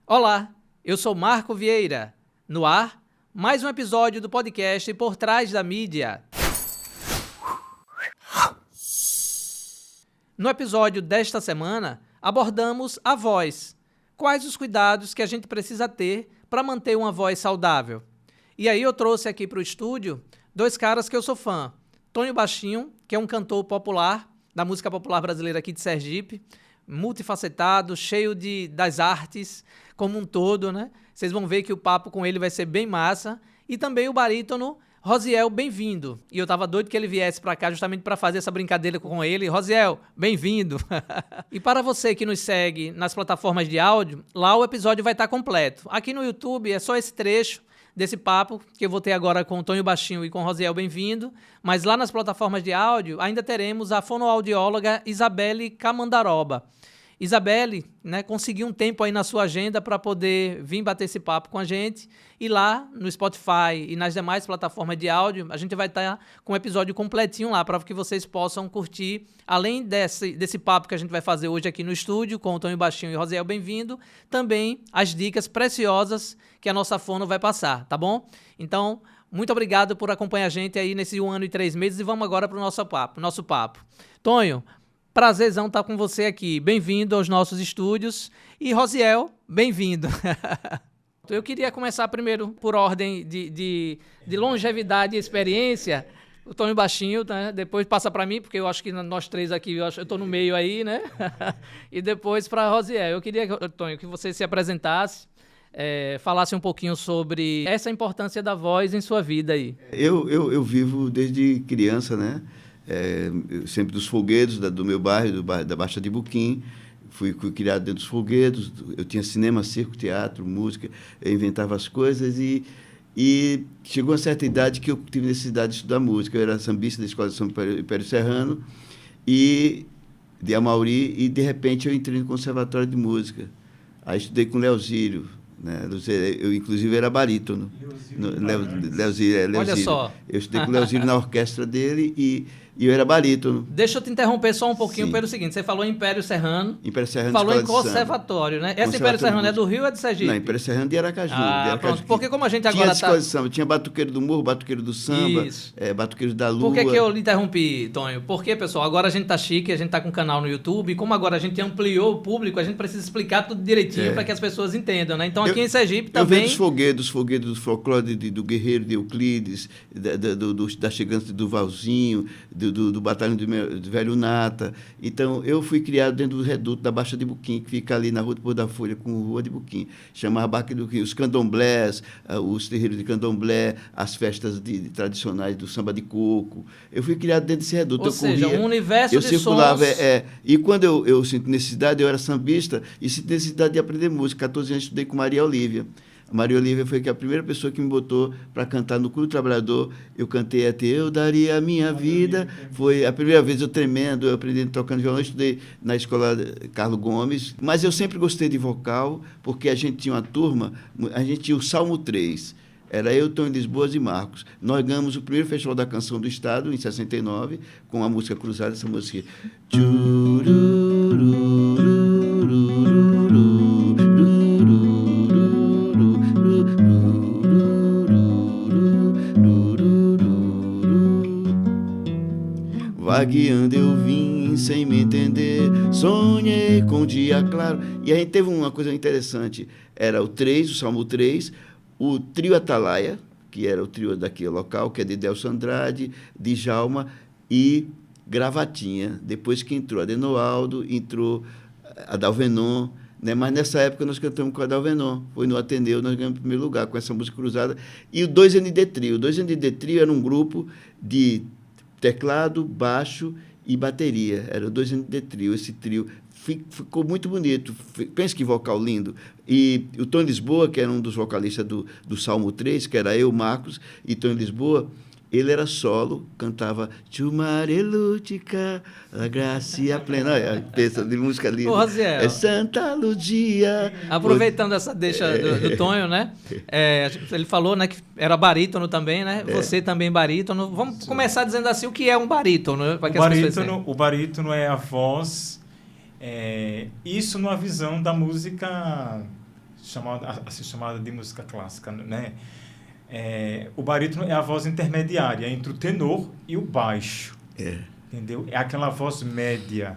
Olá, eu sou Marco Vieira. No ar, mais um episódio do podcast Por Trás da Mídia. No episódio desta semana, abordamos a voz. Quais os cuidados que a gente precisa ter para manter uma voz saudável? E aí eu trouxe aqui para o estúdio dois caras que eu sou fã. Tonho Baixinho, que é um cantor popular, da música popular brasileira aqui de Sergipe, multifacetado, cheio das artes como um todo, né? Vocês vão ver que o papo com ele vai ser bem massa. E também o barítono Rosiel, bem-vindo. E eu tava doido que ele viesse para cá justamente para fazer essa brincadeira com ele. Rosiel, bem-vindo. E para você que nos segue nas plataformas de áudio, lá o episódio vai estar completo. Aqui no YouTube é só esse trecho desse papo que eu vou ter agora com o Tonho Baixinho e com o Rosiel, bem-vindo. Mas lá nas plataformas de áudio ainda teremos a fonoaudióloga Isabelle Camandaroba. Isabelle, né, conseguiu um tempo aí na sua agenda para poder vir bater esse papo com a gente. E lá no Spotify e nas demais plataformas de áudio, a gente vai estar com um episódio completinho lá para que vocês possam curtir, além desse papo que a gente vai fazer hoje aqui no estúdio com o Tonho Baixinho e o Rosiel, bem-vindo, também as dicas preciosas que a nossa fono vai passar, tá bom? Então, muito obrigado por acompanhar a gente aí nesse 1 ano e 3 meses e vamos agora para o nosso papo. Tonho, prazerzão estar com você aqui. Bem-vindo aos nossos estúdios. E Rosiel, bem-vindo. Eu queria começar primeiro por ordem de longevidade e experiência. O Tonho Baixinho, né? Depois passa para mim, porque eu acho que nós três aqui, eu estou no meio aí, né? E depois para Rosiel. Eu queria, Tonho, que você se apresentasse, falasse um pouquinho sobre essa importância da voz em sua vida aí. Eu vivo desde criança, né? Sempre dos folguedos do meu bairro, da Baixa de Buquim. Fui criado dentro dos folguedos. Eu tinha cinema, circo, teatro, música. Eu inventava as coisas e chegou uma certa idade que eu tive necessidade de estudar música. Eu era sambista da Escola de São Império Serrano e de Amauri, e de repente eu entrei no Conservatório de Música. Aí estudei com Leozírio, né? Eu inclusive era barítono. Leozírio. Olha só. Eu estudei com o Leozírio na orquestra dele e eu era barítono. Deixa eu te interromper só um pouquinho pelo seguinte, você falou em Império Serrano, falou em conservatório, né? Essa Império Serrano é do Rio ou é de Sergipe? Não, Império Serrano de Aracaju. Pronto, porque como a gente agora tinha escola de samba, tinha Batuqueiro do Morro, Batuqueiro do Samba, Batuqueiro da Lua. Por que eu lhe interrompi, Tonho? Porque, pessoal, agora a gente tá chique, a gente tá com um canal no YouTube, e como agora a gente ampliou o público, a gente precisa explicar tudo direitinho para que as pessoas entendam, né? Então aqui em Sergipe também... Eu venho dos foguedos do folclore do Guerreiro de Euclides, da Chegante do Valzinho, do Batalhão do Velho Nata. Então, eu fui criado dentro do reduto da Baixa de Buquim, que fica ali na Rua do Pôr da Folha com Rua de Buquim. Chamava Barca de Buquim. Os candomblés, os terreiros de candomblé, as festas tradicionais do samba de coco. Eu fui criado dentro desse reduto. Ou seja, um universo de circulava, sons. E quando eu sinto necessidade, eu era sambista e sinto necessidade de aprender música. 14 anos estudei com Maria Olívia. A Maria Olívia foi a primeira pessoa que me botou para cantar no Clube Trabalhador. Eu cantei até Eu Daria a Minha Vida. Foi a primeira vez eu tremendo, eu aprendi tocando violão, estudei na escola Carlos Gomes. Mas eu sempre gostei de vocal, porque a gente tinha uma turma, a gente tinha o Salmo 3. Era eu, Tonho Lisboa e Marcos. Nós ganhamos o primeiro Festival da Canção do Estado, em 69, com a música cruzada, essa música. Vagueando eu vim sem me entender, sonhei com um dia claro. E a gente teve uma coisa interessante, era o 3, o Salmo 3, o trio Atalaia, que era o trio daqui local, que é de Delcio Andrade, Djalma e Gravatinha. Depois que entrou Adenoaldo, entrou Adalvenon, né? Mas nessa época nós cantamos com a Adalvenon. Foi no Ateneu, nós ganhamos o primeiro lugar com essa música cruzada. E o 2ND Trio. O 2ND Trio era um grupo de teclado, baixo e bateria. Era o 2ND Trio. Esse trio ficou muito bonito. Pensa que vocal lindo. E o Tonho Lisboa, que era um dos vocalistas do Salmo 3, que era eu, Marcos, e Tonho Lisboa, ele era solo, cantava Chumarelútica, a gracia plena. Pensa de música linda. Ô, Rosiel, é Santa Ludia. Aproveitando essa deixa do Tonho, né? Ele falou, né, que era barítono também, né? Você também barítono. Vamos começar dizendo assim, o que é um barítono? Né? O barítono é a voz, isso numa visão da música chamada de música clássica, né? O barítono é a voz intermediária entre o tenor e o baixo. Entendeu? É aquela voz média.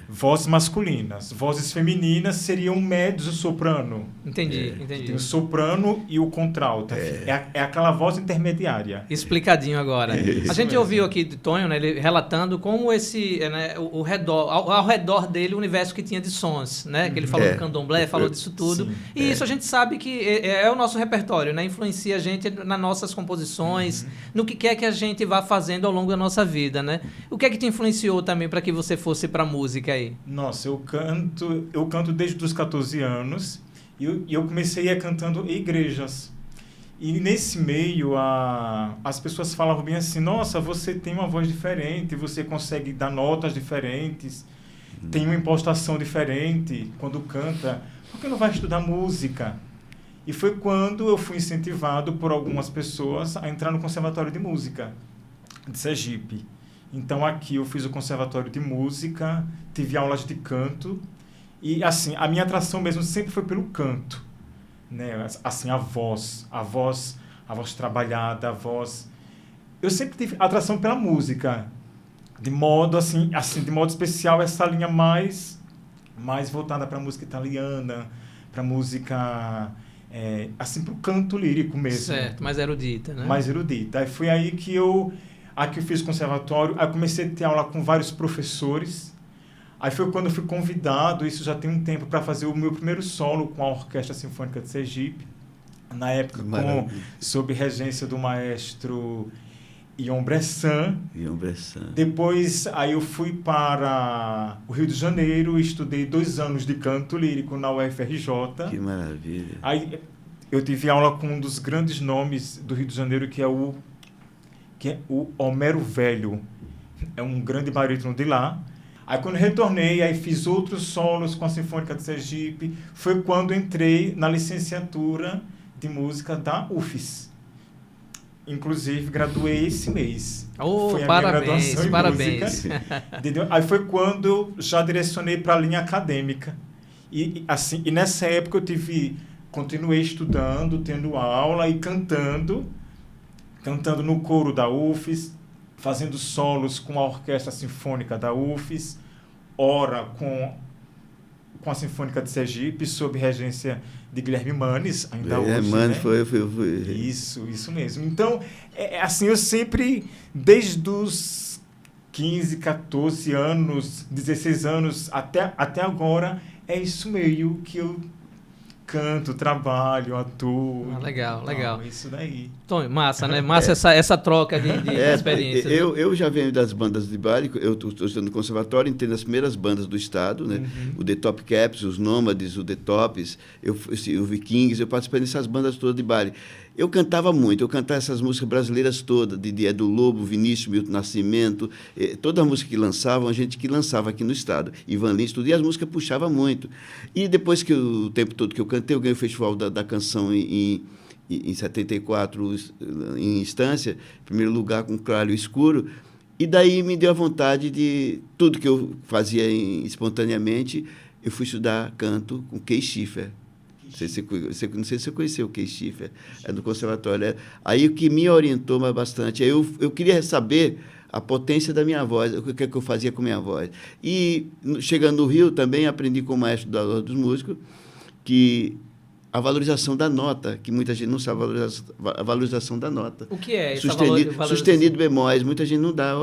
Vozes masculinas. Vozes femininas seriam médios e soprano. Entendi. Tem o soprano e o contralto. É aquela voz intermediária. Explicadinho agora. A gente ouviu aqui de Tonho, né, ele relatando como esse, né, o redor, ao redor dele, o universo que tinha de sons, né? Que ele falou do candomblé, falou disso tudo. Sim. E isso a gente sabe que é o nosso repertório, né? Influencia a gente nas nossas composições, no que quer que a gente vá fazendo ao longo da nossa vida, né? O que é que te influenciou também para que você fosse para música aí? Nossa, eu canto desde os 14 anos e eu comecei cantando em igrejas. E nesse meio, as pessoas falavam bem assim, nossa, você tem uma voz diferente, você consegue dar notas diferentes, tem uma impostação diferente quando canta, por que não vai estudar música? E foi quando eu fui incentivado por algumas pessoas a entrar no Conservatório de Música de Sergipe. Então, aqui eu fiz o conservatório de música, tive aulas de canto e, assim, a minha atração mesmo sempre foi pelo canto, né? Assim, a voz trabalhada, a voz... Eu sempre tive atração pela música, de modo, de modo especial, essa linha mais voltada para a música italiana, para música, assim, para o canto lírico mesmo. Certo, mais erudita, né? Mais erudita. Aí foi aí que eu fiz conservatório, aí comecei a ter aula com vários professores. Aí foi quando eu fui convidado, isso já tem um tempo, para fazer o meu primeiro solo com a Orquestra Sinfônica de Sergipe. Na época, sob regência do maestro Ion Bressan. Depois, aí eu fui para o Rio de Janeiro, estudei 2 anos de canto lírico na UFRJ. Que maravilha. Aí eu tive aula com um dos grandes nomes do Rio de Janeiro, que é o Homero Velho, é um grande barítono de lá. Aí quando retornei, aí fiz outros solos com a Sinfônica de Sergipe, foi quando entrei na licenciatura de música da UFES. Inclusive, graduei esse mês. Foi a parabéns, minha parabéns. Música, entendeu? Aí foi quando eu já direcionei para a linha acadêmica. E nessa época eu continuei estudando, tendo aula e cantando no coro da UFES, fazendo solos com a Orquestra Sinfônica da UFES, ora com a Sinfônica de Sergipe, sob regência de Guilherme Manes, ainda hoje, Manes, né? foi. Isso mesmo. Então, assim, eu sempre, desde os 15, 14 anos, 16 anos, até agora, é isso meio que eu canto, trabalho, atuo. Legal. Isso daí. Tom, massa, né? Massa essa troca de experiência. Eu já venho das bandas de baile, eu estou estudando no conservatório, entrei nas primeiras bandas do estado, né? O The Top Caps, os Nômades, o The Tops, o Vikings, eu participei dessas bandas todas de baile. Eu cantava muito, eu cantava essas músicas brasileiras todas, de Edu Lobo, Vinícius, Milton Nascimento, toda a música que lançavam, a gente que lançava aqui no estado, Ivan Lins, tudo, e as músicas puxavam muito. E depois que o tempo todo que eu cantei, eu ganhei o Festival da Canção em 74, em Estância, em primeiro lugar com Claro e Escuro, e daí me deu a vontade de, tudo que eu fazia espontaneamente, eu fui estudar canto com Kees Schiffer. Não sei se você conheceu o Kees Schiffer, do conservatório. Aí o que me orientou bastante, eu queria saber a potência da minha voz, o que é que eu fazia com a minha voz. E, chegando no Rio, também aprendi com o maestro da Ordem dos Músicos que a valorização da nota, que muita gente não sabe a valorização da nota. O que é essa valorização? Sustenido bemóis, muita gente não dá.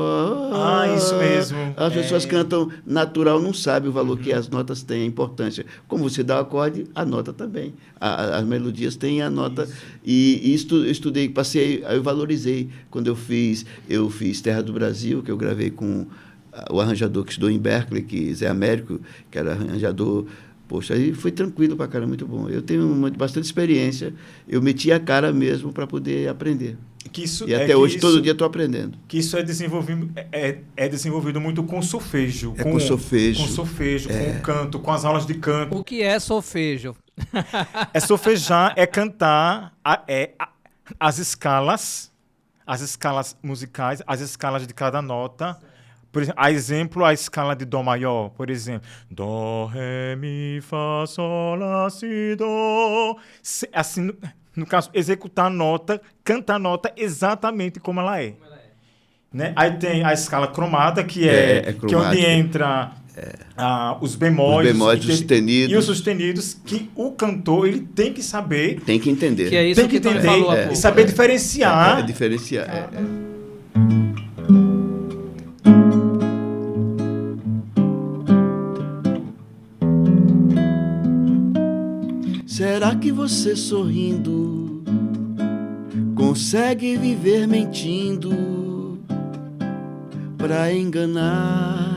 Isso mesmo. As pessoas cantam natural, não sabem o valor que as notas têm, a importância. Como você dá o acorde, a nota também. As melodias têm a nota. Isso. E eu estudei, eu valorizei. Quando eu fiz Terra do Brasil, que eu gravei com o arranjador que estudou em Berkeley, que Zé Américo, que era arranjador. Poxa, aí foi tranquilo pra cara, muito bom. Eu tenho bastante experiência, eu meti a cara mesmo para poder aprender. E até hoje, todo dia estou aprendendo. Que isso é desenvolvido muito com solfejo. Com solfejo. Com solfejo, com o canto, com as aulas de canto. O que é solfejo? Solfejar, é cantar as escalas musicais, as escalas de cada nota, Por exemplo, a exemplo, a escala de Dó maior, por exemplo. Dó, Ré, Mi, Fá, Sol, Lá, Si, Dó. Assim, no caso, executar a nota, cantar a nota exatamente como ela é. Né? Aí tem a escala cromada, que é onde entra os bemóis, os sustenidos. E os sustenidos, que o cantor ele tem que saber. Tem que entender. Que é isso que tu falou há pouco. E saber diferenciar. Diferenciar. Será que você sorrindo consegue viver mentindo pra enganar?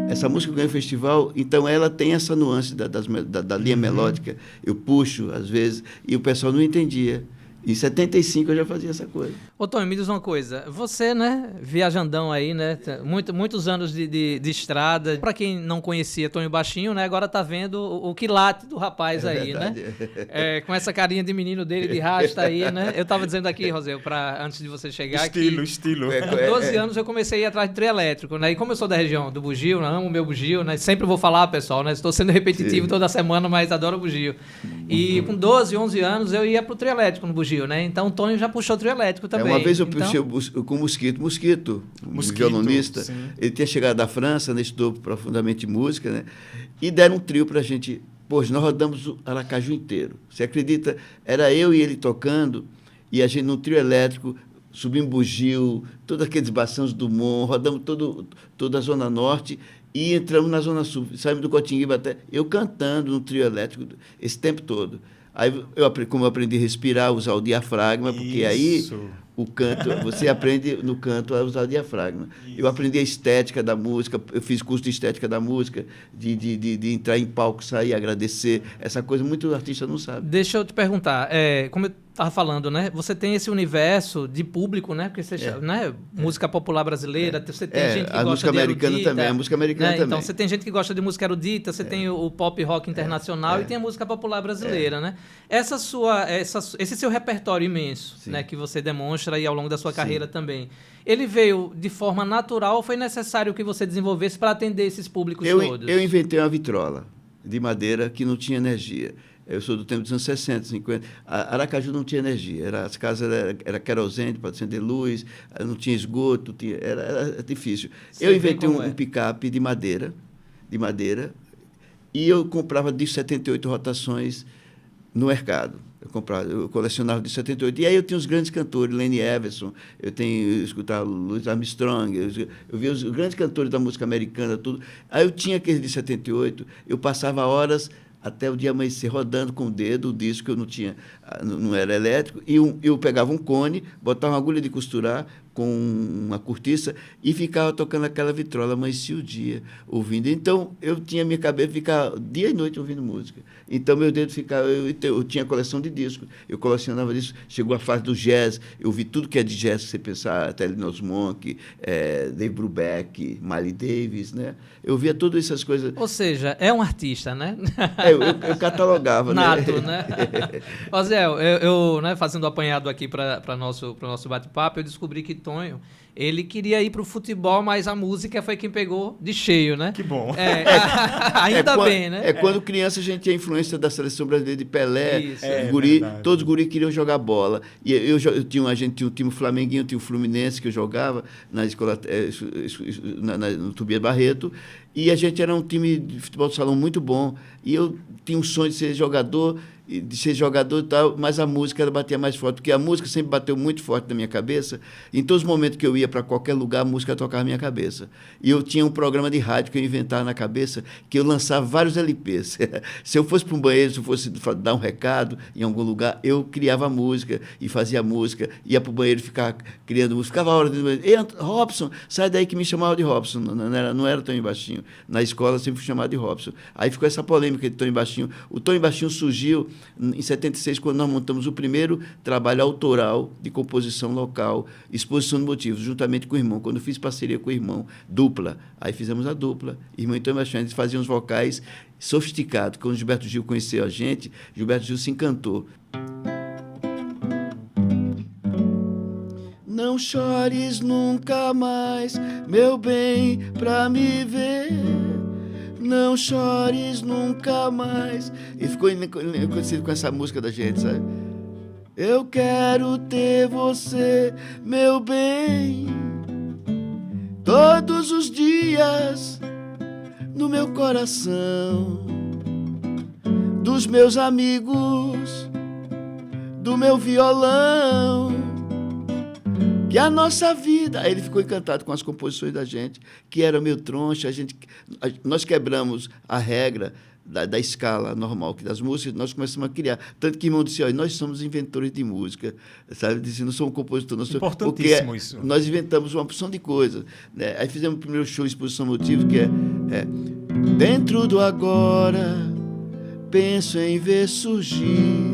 Essa música ganhou o festival, então ela tem essa nuance da linha melódica. Eu puxo, às vezes, e o pessoal não entendia. Em 75 eu já fazia essa coisa. Ô, Tony, me diz uma coisa. Você, né, viajandão aí, né, muitos anos de estrada. Pra quem não conhecia Tonho Baixinho, né, agora tá vendo o quilate do rapaz aí, verdade. Né? Com essa carinha de menino dele, de rasta aí, né? Eu tava dizendo aqui, Rosel, antes de você chegar Estilo. Com 12 anos eu comecei a ir atrás de trio elétrico, né? E como eu sou da região do bugio, né, amo o meu bugio, né? Sempre vou falar, pessoal, né? Estou sendo repetitivo toda semana, mas adoro o bugio. E com 12, 11 anos eu ia pro trio elétrico no bugio. Né? Então o Tony já puxou trio elétrico também. Uma vez eu puxei com o Mosquito, violonista. Sim. Ele tinha chegado da França, né, estudou profundamente música, né? E deram um trio pra gente. Poxa, nós rodamos o Aracaju inteiro. Você acredita? Era eu e ele tocando, e a gente num trio elétrico, subimos bugio, todos aqueles baçãos do Mon, rodamos toda a Zona Norte e entramos na Zona Sul. Saímos do Cotinguiba até... Eu cantando no trio elétrico esse tempo todo. Aí, como eu aprendi a respirar, usar o diafragma, porque aí o canto, você aprende no canto a usar o diafragma. Isso. Eu aprendi a estética da música, eu fiz curso de estética da música, de entrar em palco, sair, agradecer. Essa coisa muito artista não sabe. Deixa eu te perguntar, como eu estava falando, né? Você tem esse universo de público, né? Porque você, né? Música popular brasileira, você tem gente que gosta de erudita. A música americana também. Então, você tem gente que gosta de música erudita, você tem o pop rock internacional e tem a música popular brasileira, né? Esse seu repertório imenso, né? Que você demonstra aí ao longo da sua carreira também. Ele veio de forma natural ou foi necessário que você desenvolvesse para atender esses públicos todos? Eu inventei uma vitrola de madeira que não tinha energia. Eu sou do tempo dos anos 60, 50. Aracaju não tinha energia. As casas era querosene para acender luz, não tinha esgoto, era difícil. Eu inventei um picape de madeira, e eu comprava de 78 rotações no mercado. Eu colecionava de 78. E aí eu tinha os grandes cantores, Lenny Everson, eu escutava Louis Armstrong, eu via os grandes cantores da música americana, tudo. Aí eu tinha aqueles de 78, eu passava horas até o dia amanhecer rodando com o dedo, o disco eu não era elétrico, e eu pegava um cone, botava uma agulha de costurar com uma cortiça e ficava tocando aquela vitrola, amanhecia o dia ouvindo. Então, eu tinha minha cabeça ficar dia e noite ouvindo música. Então, meu dedo ficava... Eu tinha coleção de discos, eu colecionava discos. Chegou a fase do jazz, eu vi tudo que é de jazz, você pensar, Thelonious Monk, Dave Brubeck, Miley Davis, né? Eu via todas essas coisas. Ou seja, é um artista, né? Eu catalogava, Nato, né? Ó, Zé, eu né, fazendo o apanhado aqui para nosso bate-papo, eu descobri que Tonho, ele queria ir para o futebol, mas a música foi quem pegou de cheio, né? Que bom. Ainda bem, né? Quando criança a gente tinha a influência da seleção brasileira de Pelé, todos os guris queriam jogar bola. E a gente tinha um time flamenguinho, tinha o Fluminense que eu jogava na escola, no Tobias Barreto, e a gente era um time de futebol de salão muito bom. E eu tinha um sonho de ser jogador e tal, mas a música ela batia mais forte, porque a música sempre bateu muito forte na minha cabeça. Em todos os momentos que eu ia para qualquer lugar, a música tocava na minha cabeça. E eu tinha um programa de rádio que eu inventava na cabeça, que eu lançava vários LPs. Se eu fosse para um banheiro, se eu fosse dar um recado em algum lugar, eu criava música e fazia música, ia para o banheiro ficar criando música, ficava a hora dentro do banheiro. Ei, Robson, sai daí, que me chamava de Robson, não era Tonho Baixinho. Na escola sempre fui chamado de Robson. Aí ficou essa polêmica de Tonho Baixinho. O Tonho Baixinho surgiu em 76, quando nós montamos o primeiro trabalho autoral de composição local, Exposição de Motivos, juntamente com o irmão. Quando eu fiz parceria com o irmão, dupla, aí fizemos a dupla. Irmão então Baixinho, eles faziam os vocais sofisticados. Quando o Gilberto Gil conheceu a gente, Gilberto Gil se encantou. Não Não chores nunca mais, meu bem, pra me ver. Não chores nunca mais. E ficou conhecido com essa música da gente, sabe? Eu quero ter você, meu bem, todos os dias no meu coração, dos meus amigos, do meu violão, que a nossa vida... Aí ele ficou encantado com as composições da gente, que era meio troncha, nós quebramos a regra da escala normal que das músicas, nós começamos a criar. Tanto que irmão disse, olha, nós somos inventores de música, sabe? Disse, não somos compositores. Importantíssimo isso. Nós inventamos uma porção de coisas. Né? Aí fizemos o primeiro show, Exposição Motivo, que é dentro do agora, penso em ver surgir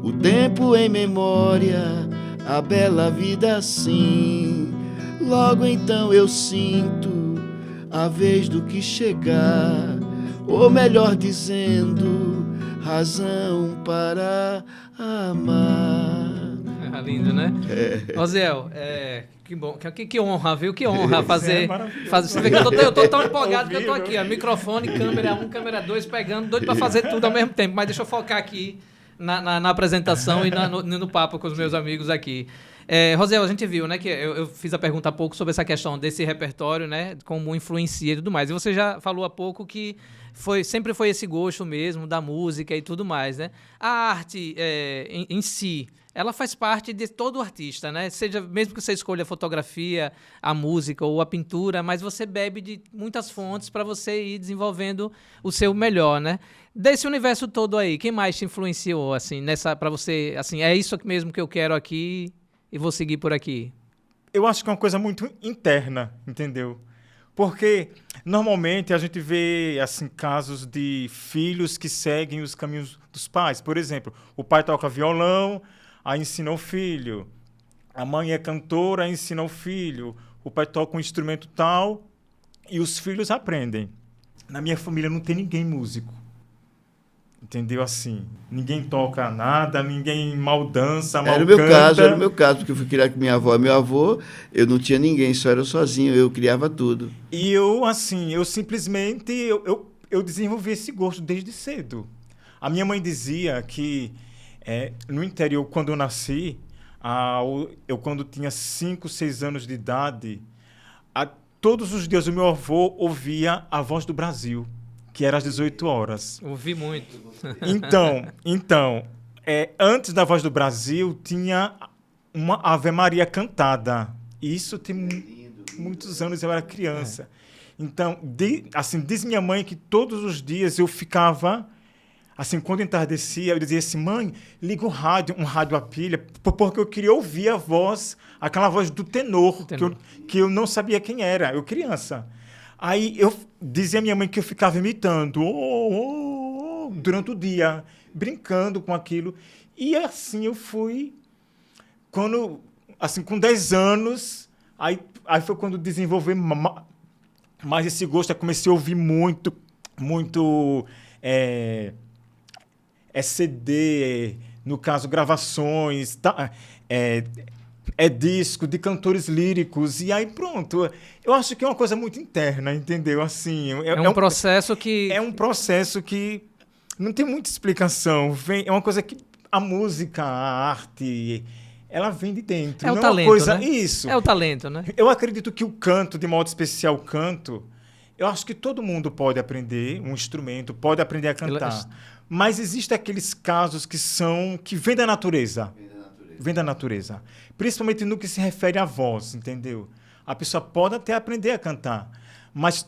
o tempo em memória, a bela vida assim. Logo então eu sinto a vez do que chegar, ou melhor dizendo, razão para amar. Lindo, né? Rosiel, que bom, que honra, viu? Que honra fazer. Você vê que eu tô tão empolgado que eu tô aqui, ó, microfone, câmera 1, câmera 2, pegando, doido para fazer tudo ao mesmo tempo. Mas deixa eu focar aqui na apresentação e no papo com os meus amigos aqui. Rosiel, a gente viu, né, que eu fiz a pergunta há pouco sobre essa questão desse repertório, né, como influencia e tudo mais. E você já falou há pouco que sempre foi esse gosto mesmo da música e tudo mais, né? A arte em si, ela faz parte de todo artista, né? Seja, mesmo que você escolha a fotografia, a música ou a pintura, mas você bebe de muitas fontes para você ir desenvolvendo o seu melhor, né? Desse universo todo aí, quem mais te influenciou, assim, para você, assim, é isso mesmo que eu quero aqui e vou seguir por aqui? Eu acho que é uma coisa muito interna, entendeu? Porque, normalmente, a gente vê assim, casos de filhos que seguem os caminhos dos pais. Por exemplo, o pai toca violão, aí ensina o filho. A mãe é cantora, aí ensina o filho. O pai toca um instrumento tal e os filhos aprendem. Na minha família não tem ninguém músico. Entendeu? Assim, ninguém toca nada, ninguém mal dança, mal canta. Era o meu caso, porque eu fui criar com minha avó e meu avô, eu não tinha ninguém, só era eu sozinho, eu criava tudo. E eu, assim, eu simplesmente, eu desenvolvi esse gosto desde cedo. A minha mãe dizia que, no interior, quando eu nasci, eu quando tinha 5, 6 anos de idade, todos os dias o meu avô ouvia a Voz do Brasil, que era às 18 horas. Ouvi muito. Então, antes da Voz do Brasil, tinha uma Ave Maria cantada. Isso tem muitos anos, eu era criança. Então, diz minha mãe que todos os dias eu ficava, assim, quando entardecia, eu dizia assim, mãe, liga o rádio, um rádio a pilha, porque eu queria ouvir a voz, aquela voz do tenor. Que eu não sabia quem era, eu criança. Aí eu dizia à minha mãe que eu ficava imitando durante o dia, brincando com aquilo. E assim eu fui, com 10 anos, aí foi quando desenvolvi mais esse gosto. Eu comecei a ouvir muito CD, no caso, gravações, disco de cantores líricos, e aí pronto. Eu acho que é uma coisa muito interna, entendeu? Assim, é um processo que... É um processo que não tem muita explicação. É uma coisa que a música, a arte, ela vem de dentro. É o não talento, é uma coisa, né? Isso. É o talento, né? Eu acredito que o canto, de modo especial o canto, eu acho que todo mundo pode aprender um instrumento, pode aprender a cantar. Mas existem aqueles casos que vêm da natureza. Vem da natureza. Principalmente no que se refere à voz, entendeu? A pessoa pode até aprender a cantar, mas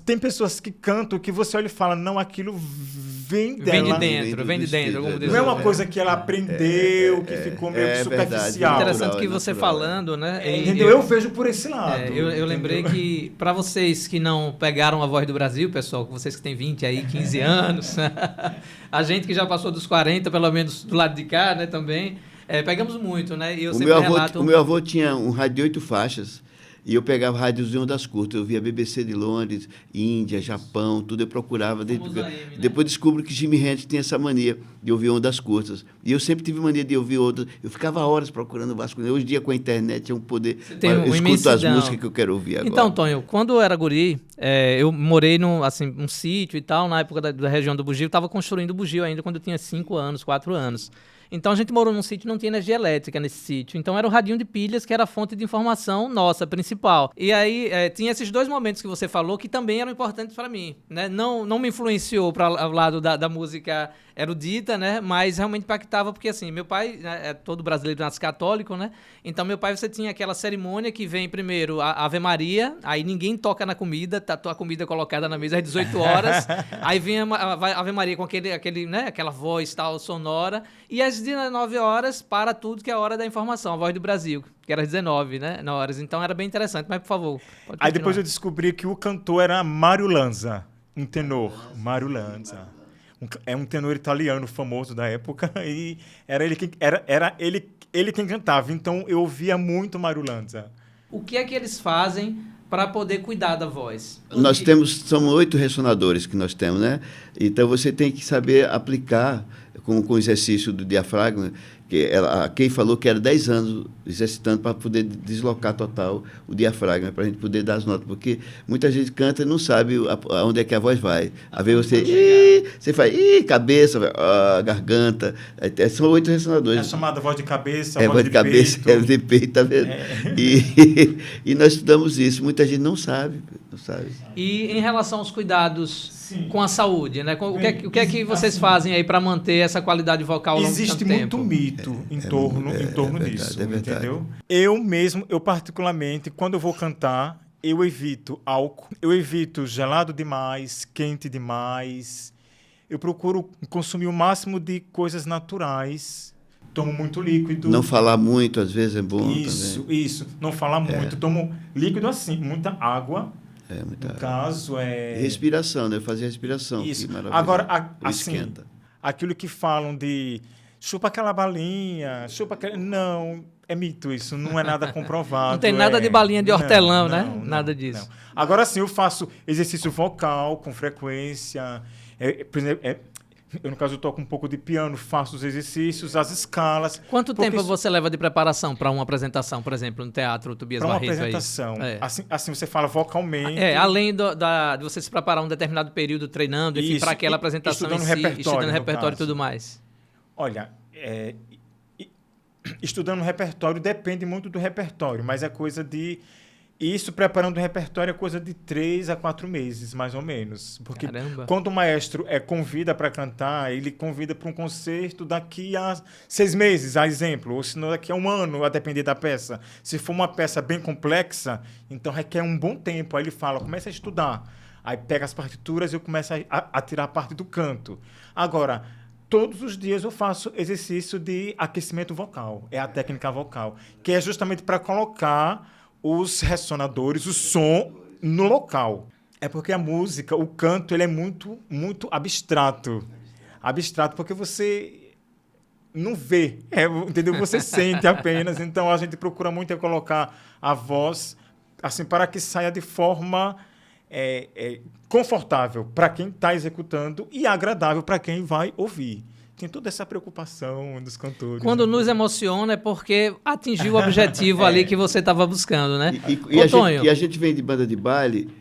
tem pessoas que cantam que você olha e fala, não, aquilo vem dela. Vem de dentro. Não é uma coisa que ela aprendeu, que ficou meio superficial. Interessante que você falando, né? Entendeu? Eu vejo por esse lado. Eu lembrei que, para vocês que não pegaram a Voz do Brasil, pessoal, vocês que têm 20 aí, 15 anos, a gente que já passou dos 40, pelo menos do lado de cá, né, também, pegamos muito, né? E eu sempre relato... O meu avô tinha um rádio de 8 faixas. E eu pegava rádios de ondas curtas, eu via BBC de Londres, Índia, Japão, tudo eu procurava. Depois descubro que Jimi Hendrix tem essa mania de ouvir ondas curtas. E eu sempre tive mania de ouvir ondas. Eu ficava horas procurando Vasco. Hoje em dia, com a internet, é um poder. Eu escuto as músicas que eu quero ouvir agora. Então, Tonho, quando eu era guri, eu morei num sítio e tal, na época da região do Bugio. Eu estava construindo o Bugio ainda quando eu tinha 5 anos, 4 anos. Então a gente morou num sítio e não tinha energia elétrica nesse sítio. Então era o radinho de pilhas que era a fonte de informação nossa, principal. E aí tinha esses 2 momentos que você falou que também eram importantes para mim, né? Não me influenciou para o lado da música erudita, né? Mas realmente impactava porque, assim, meu pai, né, todo brasileiro nasce católico, né? Então meu pai, você tinha aquela cerimônia que vem primeiro a Ave Maria, aí ninguém toca na comida, tá a comida colocada na mesa às 18 horas, aí vem a Ave Maria com né, aquela voz tal sonora, e às 19 horas para tudo que é a hora da informação, a Voz do Brasil, que era às 19, né, na horas. Então era bem interessante, mas por favor, pode Aí depois eu descobri que o cantor era Mário Lanza, um tenor, Mário Lanza. É um tenor italiano famoso da época e era ele quem cantava. Então eu ouvia muito Mário Lanza. O que é que eles fazem para poder cuidar da voz? São 8 ressonadores que nós temos, né? Então você tem que saber aplicar com o exercício do diafragma, que a Kay falou que era 10 anos exercitando para poder deslocar total o diafragma, para a gente poder dar as notas, porque muita gente canta e não sabe aonde é que a voz vai. Às vezes você faz cabeça, garganta, são 8 ressonadores. É chamada voz de cabeça, voz de cabeça, peito. De peito, tá vendo? E nós estudamos isso, muita gente não sabe. E em relação aos cuidados Sim. com a saúde, né? O que é que vocês fazem aí para manter essa qualidade vocal ao longo do tempo? Existe muito mito em torno disso, entendeu? Eu particularmente, quando eu vou cantar, eu evito álcool, eu evito gelado demais, quente demais. Eu procuro consumir o máximo de coisas naturais. Tomo muito líquido. Não falar muito, às vezes, é bom também. Isso. Não falar muito. Tomo líquido assim, muita água. Muita no caso, respiração, né? Fazer respiração. Isso. Que Agora, esquenta. Aquilo que falam de chupa aquela balinha, não, é mito isso, não é nada comprovado. Não tem nada de balinha de hortelã, né? Nada disso. Não. Agora sim, eu faço exercício vocal com frequência. Por exemplo, eu, no caso, eu toco um pouco de piano, faço os exercícios, as escalas. Quanto tempo você leva de preparação para uma apresentação, por exemplo, no Teatro Tobias Barreto? Para uma apresentação. Assim você fala vocalmente. Além de você se preparar um determinado período treinando, enfim, para aquela apresentação estudando repertório e tudo mais. Olha, estudando repertório depende muito do repertório, mas é coisa de... Isso, preparando o repertório, é coisa de 3 a 4 meses, mais ou menos. Porque quando o maestro convida para cantar, ele convida para um concerto daqui a 6 meses, a exemplo, ou se não daqui a 1 ano, a depender da peça. Se for uma peça bem complexa, então requer um bom tempo. Aí ele fala, começa a estudar. Aí pega as partituras e eu começo a tirar a parte do canto. Agora, todos os dias eu faço exercício de aquecimento vocal, é a técnica vocal, que é justamente para colocar os ressonadores, o som no local. É porque a música, o canto, ele é muito, muito abstrato. Abstrato porque você não vê, entendeu? Você sente apenas. Então, a gente procura muito colocar a voz assim, para que saia de forma confortável para quem está executando e agradável para quem vai ouvir. Tem toda essa preocupação dos cantores. Quando nos emociona é porque atingiu o objetivo ali que você estava buscando, né? E a gente vem de banda de baile,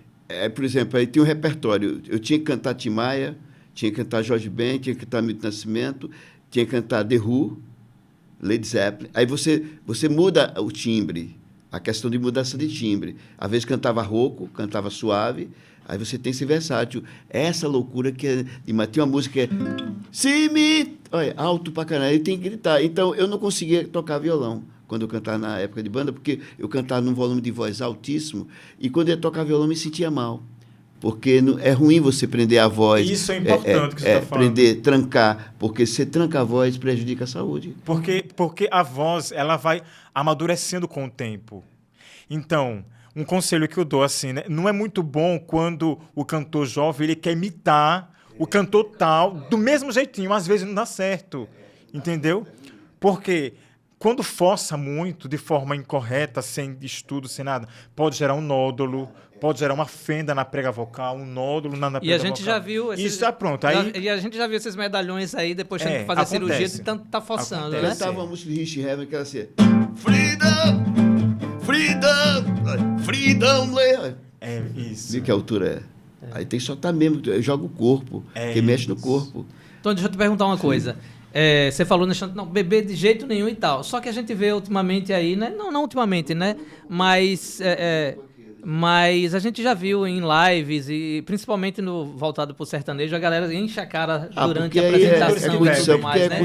por exemplo, aí tinha um repertório. Eu tinha que cantar Tim Maia, tinha que cantar Jorge Ben, tinha que cantar Milton Nascimento, tinha que cantar The Who, Led Zeppelin. Aí você muda o timbre, a questão de mudança de timbre. Às vezes cantava rouco, cantava suave. Aí você tem esse versátil. Essa loucura que é... Tem uma música que é... Olha, alto pra caralho. Ele tem que gritar. Então, eu não conseguia tocar violão quando eu cantava na época de banda, porque eu cantava num volume de voz altíssimo, e quando eu ia tocar violão, eu me sentia mal. Porque é ruim você prender a voz. Isso é importante que você está falando. Trancar. Porque se você tranca a voz, prejudica a saúde. Porque a voz, ela vai amadurecendo com o tempo. Então... Um conselho que eu dou, assim, né? Não é muito bom quando o cantor jovem ele quer imitar o cantor tal do mesmo jeitinho. Às vezes não dá certo, entendeu? Porque quando força muito, de forma incorreta, sem estudo, sem nada, pode gerar um nódulo, pode gerar uma fenda na prega vocal, um nódulo na prega vocal. E a gente já viu... Isso já pronto. Aí, e a gente já viu esses medalhões aí, depois tendo que fazer acontece. cirurgia, de tanto tá forçando, Acontece. né? Cantava uma música de Rich Heaven que era assim: Freedom! Freedom! Freedom! é isso. Viu que altura é? Aí tem que soltar mesmo, joga o corpo, que mexe no corpo. Então, deixa eu te perguntar uma coisa. Você falou, não, beber de jeito nenhum e tal. Só que a gente vê ultimamente aí, né? Não ultimamente, né? Mas a gente já viu em lives, e principalmente no voltado pro sertanejo, a galera enche a cara durante a apresentação e tudo mais, né?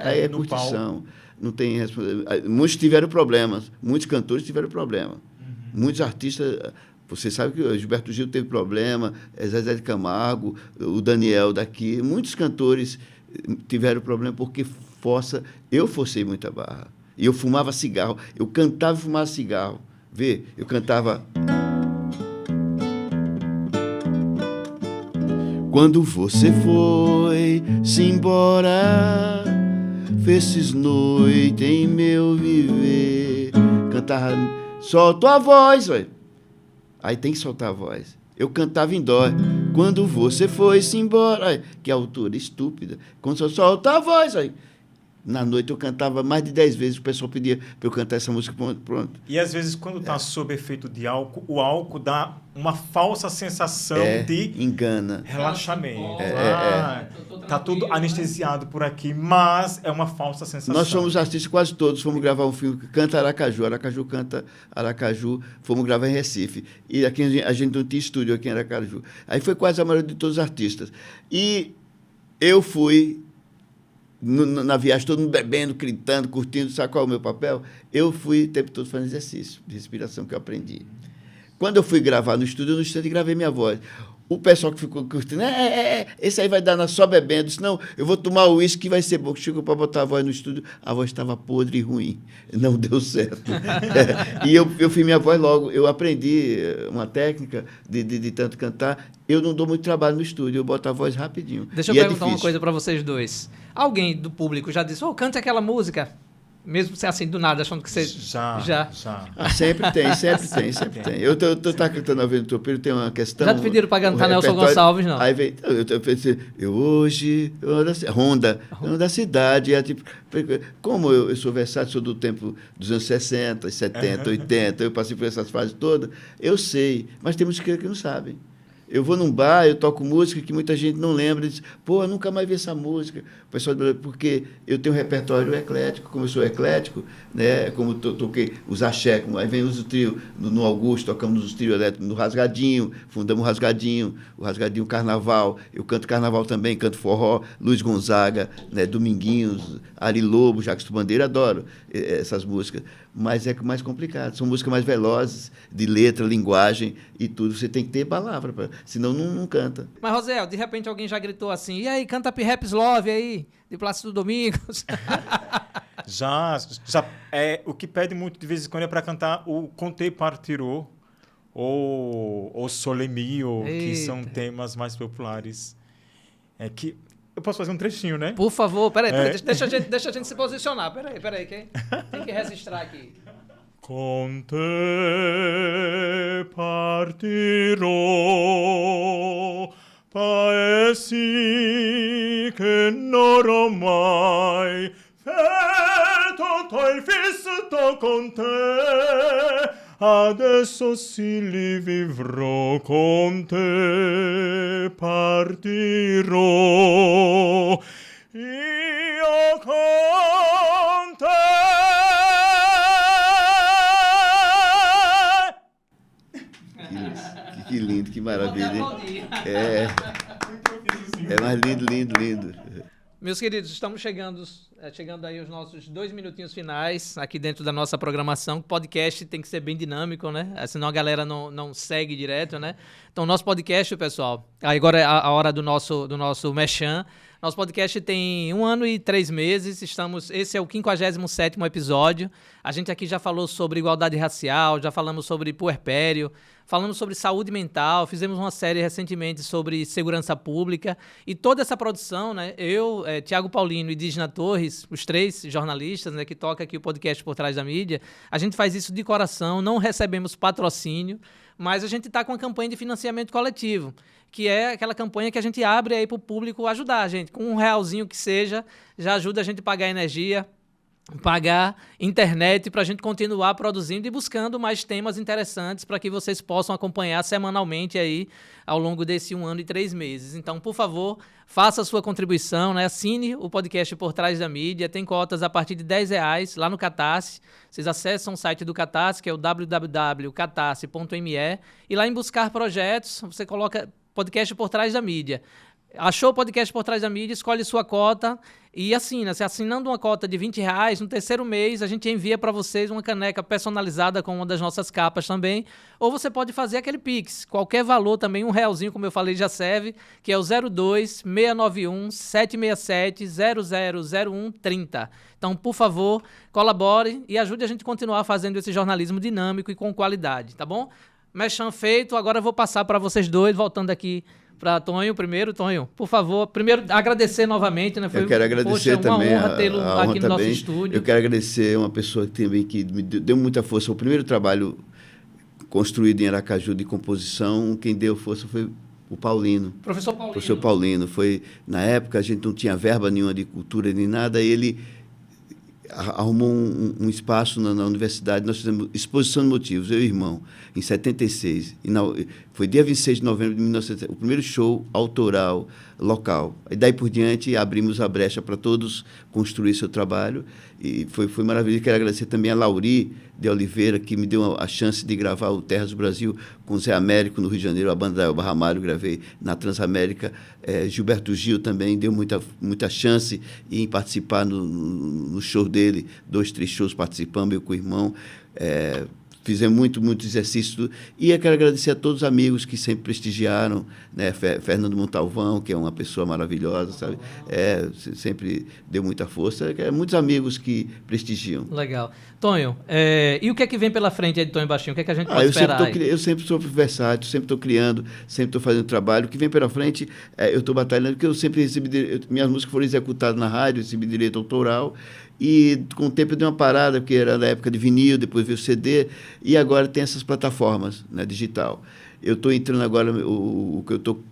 Aí é curtição. Não tem muitos tiveram problemas, muitos cantores tiveram problema. Muitos artistas... Você sabe que o Gilberto Gil teve problema, Zezé de Camargo, o Daniel daqui, muitos cantores tiveram problema porque eu forcei muita barra. E eu fumava cigarro, eu cantava e fumava cigarro. Vê, eu cantava... Quando você foi-se embora, fez noite em meu viver. Cantava, solta a voz, velho. Aí tem que soltar a voz. Eu cantava em dó. Quando você foi-se embora. Aí, que altura estúpida. Quando você solta a voz. Aí, na noite eu cantava mais de 10 vezes. O pessoal pedia para eu cantar essa música. Pronto. E às vezes, quando está sob efeito de álcool, o álcool dá uma falsa sensação de... engana. Relaxamento. Tá tudo anestesiado por aqui, mas é uma falsa sensação. Nós somos artistas quase todos. Fomos gravar um filme que canta Aracaju. Aracaju canta Aracaju. Fomos gravar em Recife. E aqui a gente não tinha estúdio aqui em Aracaju. Aí foi quase a maioria de todos os artistas. E eu fui... na viagem, todo mundo bebendo, gritando, curtindo, sabe qual é o meu papel? Eu fui o tempo todo fazendo exercício de respiração que eu aprendi. Quando eu fui gravar no estúdio gravei minha voz. O pessoal que ficou curtindo, esse aí vai dar só bebendo, senão eu vou tomar o uísque que vai ser bom. Chegou para botar a voz no estúdio, a voz estava podre e ruim. Não deu certo. E eu fiz minha voz logo. Eu aprendi uma técnica de tanto cantar. Eu não dou muito trabalho no estúdio, eu boto a voz rapidinho. Deixa eu perguntar uma coisa para vocês dois. Alguém do público já disse, cante aquela música? Mesmo ser assim, do nada, achando que você... Já. Sempre tem. Eu tô cantando a Venda do Tropeiro, tem uma questão... Já te pediram para cantar Nelson Gonçalves, não? Aí vem... Eu pensei, hoje... Ronda da cidade. Como eu sou versátil, sou do tempo dos anos 60, 70, 80, eu passei por essas fases todas, eu sei, mas tem música que não sabem. Eu vou num bar, eu toco música que muita gente não lembra, diz, eu nunca mais vi essa música. O pessoal, porque eu tenho um repertório eclético, como eu sou eclético, né, como toquei os axé, aí vem os trio no Augusto, tocamos os trio elétricos no Rasgadinho, fundamos o Rasgadinho Carnaval, eu canto Carnaval também, canto forró, Luiz Gonzaga, né, Dominguinhos, Ari Lobo, Jacques Bandeira, adoro essas músicas. Mas é mais complicado, são músicas mais velozes, de letra, linguagem e tudo, você tem que ter palavra, senão não canta. Mas, Rosel, de repente alguém já gritou assim, e aí, canta P-Raps Love aí, de Plácido Domingos? Já o que pede muito de vez em quando é para cantar o Conte Partirô ou Sole Mio, que são temas mais populares. Eu posso fazer um trechinho, né? Por favor, peraí, deixa a gente se posicionar. Peraí, que tem que registrar aqui. Con te partirò, paesi che non ho mai fatto il visto con te, adesso sì li vivrò con te, partirò io con te. Que lindo, que maravilha, hein? É mais lindo. Meus queridos, estamos chegando aí aos nossos 2 minutinhos finais aqui dentro da nossa programação. O podcast tem que ser bem dinâmico, né? Senão a galera não segue direto, né? Então, nosso podcast, pessoal, agora é a hora do nosso merchan. Nosso podcast tem 1 ano e 3 meses. Esse é o 57º episódio. A gente aqui já falou sobre igualdade racial, já falamos sobre puerpério, falamos sobre saúde mental, fizemos uma série recentemente sobre segurança pública. E toda essa produção, né? Eu, Tiago Paulino e Dígina Torres, os 3 jornalistas, né, que tocam aqui o podcast Por Trás da Mídia, a gente faz isso de coração, não recebemos patrocínio, mas a gente está com uma campanha de financiamento coletivo, que é aquela campanha que a gente abre aí para o público ajudar a gente. Com R$1 que seja, já ajuda a gente a pagar energia, pagar internet, para a gente continuar produzindo e buscando mais temas interessantes para que vocês possam acompanhar semanalmente aí ao longo desse 1 ano e 3 meses. Então, por favor, faça a sua contribuição, né? Assine o podcast Por Trás da Mídia, tem cotas a partir de R$10 lá no Catarse. Vocês acessam o site do Catarse, que é o www.catarse.me, e lá em buscar projetos, você coloca podcast Por Trás da Mídia. Achou o podcast Por Trás da Mídia, escolhe sua cota e assina. Se assinando uma cota de R$20, no terceiro mês a gente envia para vocês uma caneca personalizada com uma das nossas capas também. Ou você pode fazer aquele Pix. Qualquer valor também, R$1, como eu falei, já serve, que é o 02 691 767 000130. Então, por favor, colabore e ajude a gente a continuar fazendo esse jornalismo dinâmico e com qualidade, tá bom? Merchan feito, agora eu vou passar para vocês dois, voltando aqui para Tonho primeiro. Tonho, por favor, primeiro agradecer novamente, né? Eu quero agradecer também uma honra tê-lo aqui no nosso estúdio. Eu quero agradecer uma pessoa que me deu muita força. O primeiro trabalho construído em Aracaju de composição, quem deu força foi o Paulino. Professor Paulino. Foi, na época, a gente não tinha verba nenhuma de cultura nem nada, e ele arrumou um espaço na universidade. Nós fizemos exposição de motivos, eu e o irmão, em 76. Foi dia 26 de novembro de 1970, o primeiro show autoral local. E daí por diante abrimos a brecha para todos construir seu trabalho, e foi maravilhoso. Quero agradecer também a Lauri de Oliveira, que me deu a chance de gravar o Terras do Brasil com o Zé Américo no Rio de Janeiro, a banda da Elba Ramalho, gravei na Transamérica. Gilberto Gil também deu muita chance em participar no show dele, 2, 3 shows participando, eu com o irmão. Fizemos muito exercício. E eu quero agradecer a todos os amigos que sempre prestigiaram, né? Fernando Montalvão, que é uma pessoa maravilhosa, sabe? Sempre deu muita força. Muitos amigos que prestigiam. Legal. Tonho, e o que é que vem pela frente aí de Tonho Baixinho? O que é que a gente pode esperar? Eu sempre sou versátil, sempre estou criando, sempre estou fazendo trabalho. O que vem pela frente, eu estou batalhando, porque eu sempre recebi... minhas músicas foram executadas na rádio, recebi direito autoral. E com o tempo eu dei uma parada, porque era na época de vinil, depois veio o CD, e agora tem essas plataformas, né, digital. Eu estou entrando agora, o que eu estou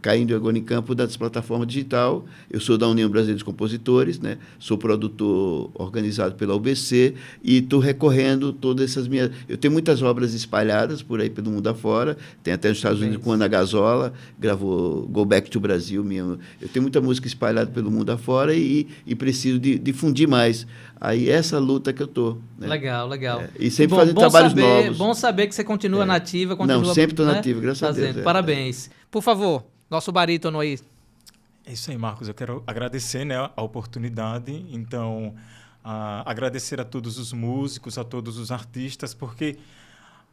caindo agora em campo das plataformas digital. Eu sou da União Brasileira dos Compositores, né, sou produtor organizado pela UBC, e estou recorrendo todas essas minhas... Eu tenho muitas obras espalhadas por aí pelo mundo afora, tem até nos Estados Unidos com Ana Gazola, gravou Go Back to Brasil. Eu tenho muita música espalhada pelo mundo afora e preciso difundir mais. Aí essa luta que eu estou. Né? Legal. E sempre fazendo trabalhos novos. Bom saber que você continua nativa. Sempre estou nativa, graças a Deus. Parabéns. Por favor, nosso barítono aí. É isso aí, Marcos. Eu quero agradecer, né, a oportunidade. Então, agradecer a todos os músicos, a todos os artistas, porque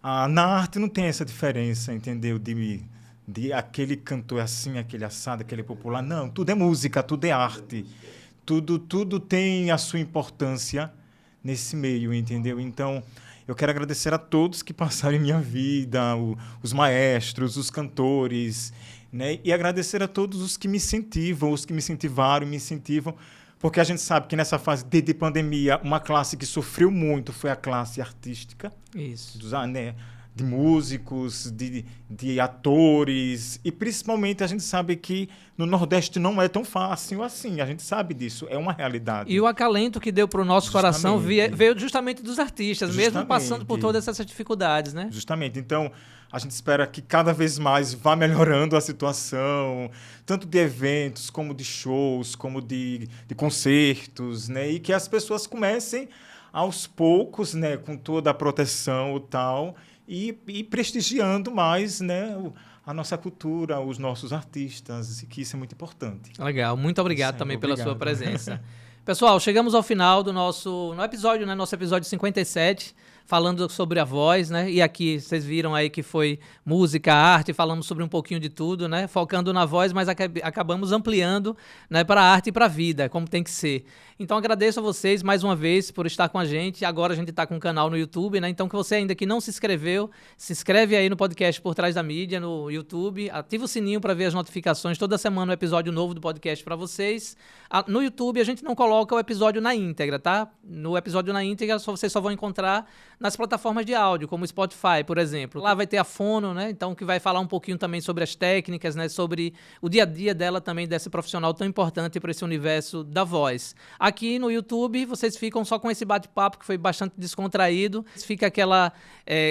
na arte não tem essa diferença, entendeu? De aquele cantor assim, aquele assado, aquele popular. Não, tudo é música, tudo é arte. Tudo tem a sua importância nesse meio, entendeu? Então, eu quero agradecer a todos que passaram em minha vida, os maestros, os cantores, né? E agradecer a todos os que me incentivam, os que me incentivaram, me incentivam, porque a gente sabe que nessa fase de pandemia, uma classe que sofreu muito foi a classe artística. Isso. De músicos, de atores, e principalmente a gente sabe que no Nordeste não é tão fácil assim, a gente sabe disso, é uma realidade. E o acalento que deu para o nosso coração veio justamente dos artistas, mesmo passando por todas essas dificuldades, né? Justamente, então a gente espera que cada vez mais vá melhorando a situação, tanto de eventos, como de shows, como de concertos, né? E que as pessoas comecem aos poucos, né, com toda a proteção e tal, e prestigiando mais, né, a nossa cultura, os nossos artistas, e que isso é muito importante. Legal, muito obrigado também pela sua presença. Pessoal, chegamos ao final do nosso episódio, né, nosso episódio 57. falando sobre a voz, né? E aqui vocês viram aí que foi música, arte, falamos sobre um pouquinho de tudo, né? Focando na voz, mas acabamos ampliando, né, para a arte e para a vida, como tem que ser. Então agradeço a vocês mais uma vez por estar com a gente. Agora a gente está com um canal no YouTube, né? Então que você ainda que não se inscreveu, se inscreve aí no podcast Por Trás da Mídia, no YouTube. Ativa o sininho para ver as notificações. Toda semana um episódio novo do podcast para vocês. No YouTube a gente não coloca o episódio na íntegra, tá? No episódio na íntegra vocês só vão encontrar nas plataformas de áudio, como o Spotify, por exemplo. Lá vai ter a fono, né? Então que vai falar um pouquinho também sobre as técnicas, né? Sobre o dia a dia dela também, desse profissional tão importante para esse universo da voz. Aqui no YouTube, vocês ficam só com esse bate-papo que foi bastante descontraído. Fica aquela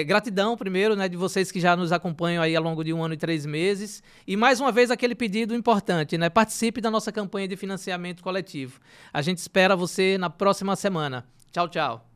gratidão, primeiro, né, de vocês que já nos acompanham aí ao longo de 1 ano e 3 meses. E mais uma vez aquele pedido importante, né? Participe da nossa campanha de financiamento coletivo. A gente espera você na próxima semana. Tchau, tchau.